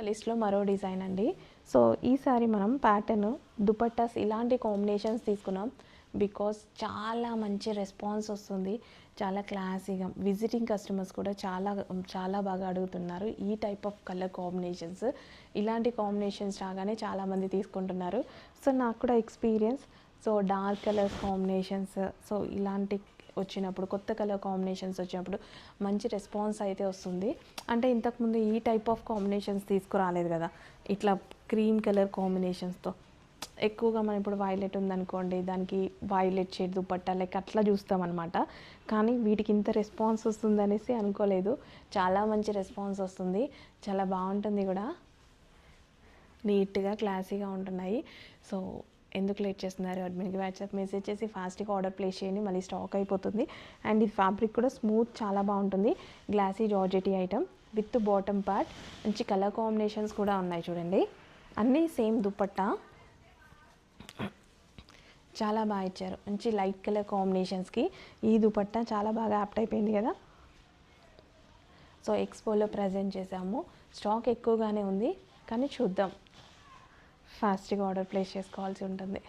లిస్ట్లో మరో డిజైన్ అండి. సో ఈసారి మనం ప్యాటర్న్ దుపట్టాస్ ఇలాంటి కాంబినేషన్స్ తీసుకున్నాం. బికాస్ చాలా మంచి రెస్పాన్స్ వస్తుంది, చాలా క్లాసీగా. విజిటింగ్ కస్టమర్స్ కూడా చాలా బాగా అడుగుతున్నారు ఈ టైప్ ఆఫ్ కలర్ కాంబినేషన్స్. ఇలాంటి కాంబినేషన్స్ రాగానే చాలామంది తీసుకుంటున్నారు. సో నాకు కూడా experience. So dark colours combinations, so ఇలాంటి వచ్చినప్పుడు, కొత్త కలర్ కాంబినేషన్స్ వచ్చినప్పుడు మంచి రెస్పాన్స్ అయితే వస్తుంది. అంటే ఇంతకుముందు ఈ టైప్ ఆఫ్ కాంబినేషన్స్ తీసుకురాలేదు కదా, ఇట్లా క్రీమ్ కలర్ కాంబినేషన్స్తో. ఎక్కువగా మనం ఇప్పుడు వైలెట్ ఉందనుకోండి, దానికి వైలెట్ షేడ్ దుపట్టా లైక్ అట్లా చూస్తామన్నమాట. కానీ వీటికి ఇంత రెస్పాన్స్ వస్తుంది అనేసి అనుకోలేదు. చాలా మంచి రెస్పాన్స్ వస్తుంది, చాలా బాగుంటుంది కూడా, నీట్గా క్లాసీగా ఉంటున్నాయి. సో ఎందుకు లేట్ చేస్తున్నారు? అడ్మిన్కి వాట్సాప్ మెసేజ్ చేసి ఫాస్ట్గా ఆర్డర్ ప్లేస్ చేయండి, మళ్ళీ స్టాక్ అయిపోతుంది. అండ్ ఇది ఫ్యాబ్రిక్ కూడా స్మూత్, చాలా బాగుంటుంది. Glossy georgette item with bottom part. మంచి కలర్ కాంబినేషన్స్ కూడా ఉన్నాయి చూడండి, అన్నీ సేమ్ దుపట్టా. చాలా బాగా ఇచ్చారు, మంచి లైట్ కలర్ కాంబినేషన్స్కి ఈ దుపట్టా చాలా బాగా యాప్ట్ అయిపోయింది కదా. సో ఎక్స్పోలో ప్రజెంట్ చేసాము. స్టాక్ ఎక్కువగానే ఉంది, కానీ చూద్దాం, ఫాస్ట్గా ఆర్డర్ ప్లేస్ చేసుకోవాల్సి ఉంటుంది.